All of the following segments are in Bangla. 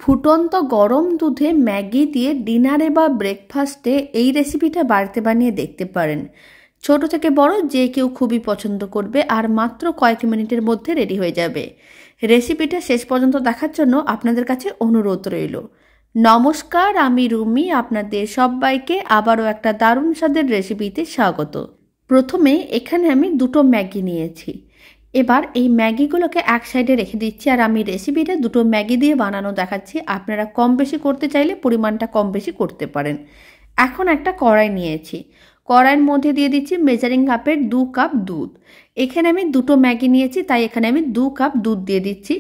ফুটন্ত গরম দুধে ম্যাগি দিয়ে ডিনারে বা ব্রেকফাস্টে এই রেসিপিটা বাড়িতে বানিয়ে দেখতে পারেন। ছোট থেকে বড় যে কেউ খুবই পছন্দ করবে আর মাত্র কয়েক মিনিটের মধ্যে রেডি হয়ে যাবে। রেসিপিটা শেষ পর্যন্ত দেখার জন্য আপনাদের কাছে অনুরোধ রইল। নমস্কার, আমি রুমি, আপনাদের সবাইকে আবারও একটা দারুণ স্বাদের রেসিপিতে স্বাগত। প্রথমে এখানে আমি দুটো ম্যাগি নিয়েছি। এবার এই ম্যাগিগুলোকে এক সাইডে রেখে দিচ্ছি আর আমি রেসিপিটা দুটো ম্যাগি দিয়ে বানানো দেখাচ্ছি। আপনারা কম বেশি করতে চাইলে পরিমাণটা কম বেশি করতে পারেন। এখন একটা কড়াই নিয়েছি, কড়াইয়ের মধ্যে দিয়ে দিচ্ছি মেজারিং কাপের 2 কাপ দুধ। এখানে আমি দুটো ম্যাগি নিয়েছি, তাই এখানে আমি 2 কাপ দুধ দিয়ে দিচ্ছি।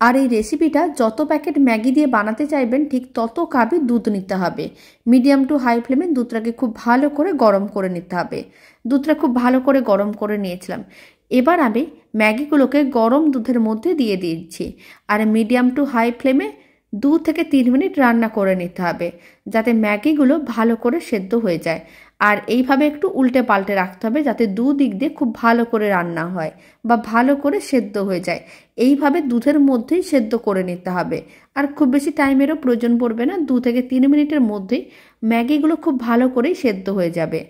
আর এই রেসিপিটা যত প্যাকেট ম্যাগি দিয়ে বানাতে চাইবেন ঠিক তত কাপই দুধ নিতে হবে। মিডিয়াম টু হাই ফ্লেমে দুধটাকে খুব ভালো করে গরম করে নিতে হবে। দুধটা খুব ভালো করে গরম করে নিয়েছিলাম। এবার আমি ম্যাগিগুলোকে গরম দুধের মধ্যে দিয়ে দিচ্ছি আর মিডিয়াম টু হাই ফ্লেমে 2 থেকে 3 মিনিট রান্না করে নিতে হবে, যাতে ম্যাগিগুলো ভালো করে সেদ্ধ হয়ে যায়। আর এইভাবে একটু উল্টে পাল্টে রাখতে হবে, যাতে দুদিক দিয়ে খুব ভালো করে রান্না হয় বা ভালো করে সেদ্ধ হয়ে যায়। এইভাবে দুধের মধ্যেই সেদ্ধ করে নিতে হবে। আর খুব বেশি টাইমেরও প্রয়োজন পড়বে না, 2 থেকে 3 মিনিটের মধ্যেই ম্যাগিগুলো খুব ভালো করেই সেদ্ধ হয়ে যাবে।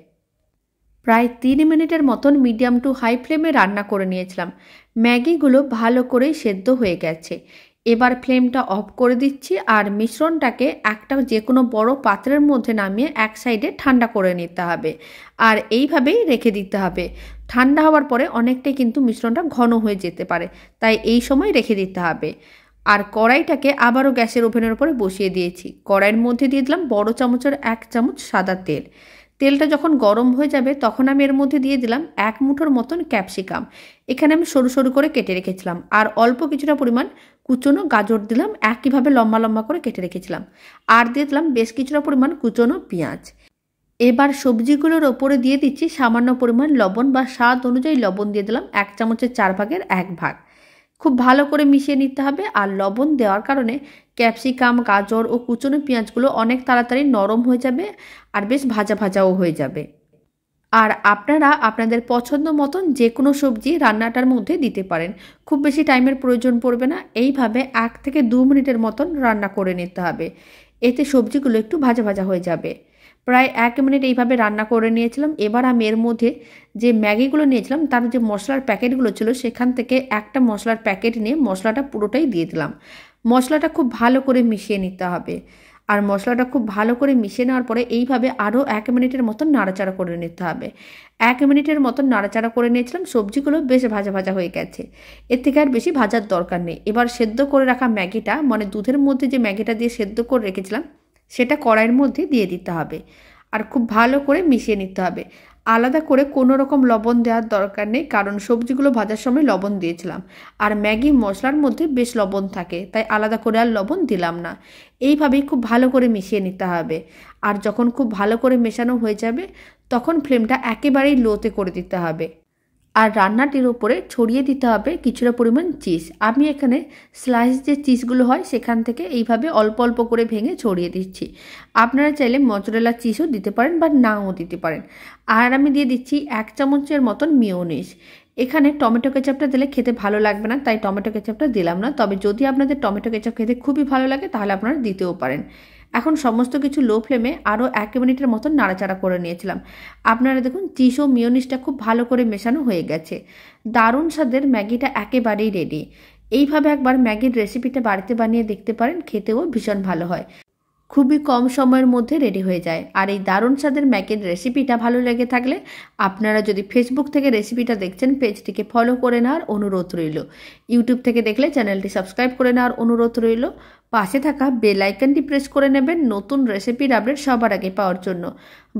প্রায় 3 মিনিটের মতন মিডিয়াম টু হাই ফ্লেমে রান্না করে নিয়েছিলাম। ম্যাগিগুলো ভালো করেই সেদ্ধ হয়ে গেছে। এবার ফ্লেমটা অফ করে দিচ্ছি আর মিশ্রণটাকে একটা যে কোনো বড় পাত্রের মধ্যে নামিয়ে এক সাইডে ঠান্ডা করে নিতে হবে আর এইভাবেই রেখে দিতে হবে। ঠান্ডা হওয়ার পরে অনেকটাই কিন্তু মিশ্রণটা ঘন হয়ে যেতে পারে, তাই এই সময় রেখে দিতে হবে। আর কড়াইটাকে আবারও গ্যাসের ওভেনের উপরে বসিয়ে দিয়েছি। কড়াইয়ের মধ্যে দিয়ে দিলাম বড় চামচের 1 চামচ সাদা তেল। তেলটা যখন গরম হয়ে যাবে তখন আমি এর মধ্যে দিয়ে দিলাম 1 মুঠোর মতন ক্যাপসিকাম। এখানে আমি সরু সরু করে কেটে রেখেছিলাম। আর অল্প কিছুটা পরিমাণ কুচনো গাজর দিলাম, একইভাবে লম্বা লম্বা করে কেটে রেখেছিলাম। আর দিয়ে দিলাম বেশ কিছুটা পরিমাণ কুচনো পেঁয়াজ। এবার সবজিগুলোর ওপরে দিয়ে দিচ্ছি সামান্য পরিমাণ লবণ বা স্বাদ অনুযায়ী লবণ দিয়ে দিলাম 1 চামচের 4 ভাগের 1 ভাগ। খুব ভালো করে মিশিয়ে নিতে হবে। আর লবণ দেওয়ার কারণে ক্যাপসিকাম, গাজর ও কুচনো পেঁয়াজগুলো অনেক তাড়াতাড়ি নরম হয়ে যাবে আর বেশ ভাজা ভাজাও হয়ে যাবে। আর আপনারা আপনাদের পছন্দ মতন যে কোনো সবজি রান্নাটার মধ্যে দিতে পারেন। খুব বেশি টাইমের প্রয়োজন পড়বে না। এইভাবে 1 থেকে 2 মিনিটের মতন রান্না করে নিতে হবে। এতে সবজিগুলো একটু ভাজা ভাজা হয়ে যাবে। প্রায় 1 মিনিট এইভাবে রান্না করে নিয়েছিলাম। এবার আমি এর মধ্যে যে ম্যাগিগুলো নিয়েছিলাম তার যে মশলার প্যাকেটগুলো ছিল সেখান থেকে একটা মশলার প্যাকেট নিয়ে মশলাটা পুরোটাই দিয়ে দিলাম। মশলাটা খুব ভালো করে মিশিয়ে নিতে হবে। আর মশলাটা খুব ভালো করে মিশিয়ে নেওয়ার পরে এইভাবে আরও 1 মিনিটের মতন নাড়াচাড়া করে নিতে হবে। 1 মিনিটের মতন নাড়াচাড়া করে নিয়েছিলাম। সবজিগুলো বেশ ভাজা ভাজা হয়ে গেছে। এর থেকে আর বেশি ভাজার দরকার নেই। এবার সেদ্ধ করে রাখা ম্যাগিটা, মানে দুধের মধ্যে যে ম্যাগিটা দিয়ে সেদ্ধ করে রেখেছিলাম, সেটা কড়াইয়ের মধ্যে দিয়ে দিতে হবে আর খুব ভালো করে মিশিয়ে নিতে হবে। আলাদা করে কোনো রকম লবণ দেওয়ার দরকার নেই, কারণ সবজিগুলো ভাজার সময় লবণ দিয়েছিলাম আর ম্যাগি মশলার মধ্যে বেশ লবণ থাকে, তাই আলাদা করে আর লবণ দিলাম না। এইভাবেই খুব ভালো করে মিশিয়ে নিতে হবে। আর যখন খুব ভালো করে মেশানো হয়ে যাবে তখন ফ্লেমটা একেবারেই লোতে করে দিতে হবে। আর রান্নাটির উপরে ছড়িয়ে দিতে হবে কিছুটা পরিমাণ চিজ। আমি এখানে স্লাইস যে চিজগুলো হয় সেখান থেকে এইভাবে অল্প অল্প করে ভেঙে ছড়িয়ে দিচ্ছি। আপনারা চাইলে মজরেলা চিজও দিতে পারেন বা নাও দিতে পারেন। আর আমি দিয়ে দিচ্ছি 1 চামচের মতন মিয়োনিজ। এখানে টমেটো কেচাপটা দিলে খেতে ভালো লাগবে না, তাই টমেটো কেচাপটা দিলাম না। তবে যদি আপনাদের টমেটো কেচাপ খেতে খুবই ভালো লাগে তাহলে আপনারা দিতেও পারেন। এখন সমস্ত কিছু লো ফ্লেমে আরও 1 মিনিটের মতন নাড়াচাড়া করে নিয়েছিলাম। আপনারা দেখুন চিজ ও মিয়োনিজটা খুব ভালো করে মেশানো হয়ে গেছে। দারুণ স্বাদের ম্যাগিটা একেবারেই রেডি। এইভাবে একবার ম্যাগির রেসিপিটা বাড়িতে বানিয়ে দেখতে পারেন, খেতেও ভীষণ ভালো হয়। খুবই কম সময়ের মধ্যে রেডি হয়ে যায়। আর এই দারুণ স্বাদের ম্যাগির রেসিপিটা ভালো লেগে থাকলে আপনারা যদি ফেসবুক থেকে রেসিপিটা দেখছেন পেজটিকে ফলো করে নেওয়ার অনুরোধ রইল। ইউটিউব থেকে দেখলে চ্যানেলটি সাবস্ক্রাইব করে নেওয়ার অনুরোধ রইল। পাশে থাকা বেল আইকনটি প্রেস করে নেবেন নতুন রেসিপির আপডেট সবার আগে পাওয়ার জন্য।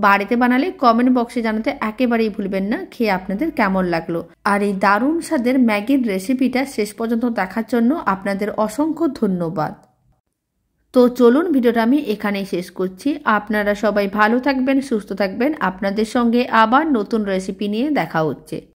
বাড়িতে বানালে কমেন্ট বক্সে জানাতে একেবারেই ভুলবেন না খেয়ে আপনাদের কেমন লাগলো। আর এই দারুণ স্বাদের ম্যাগির রেসিপিটা শেষ পর্যন্ত দেখার জন্য আপনাদের অসংখ্য ধন্যবাদ। তো চলুন ভিডিওটা আমি এখানেই শেষ করছি। আপনারা সবাই ভালো থাকবেন, সুস্থ থাকবেন। আপনাদের সঙ্গে আবার নতুন রেসিপি নিয়ে দেখা হচ্ছে।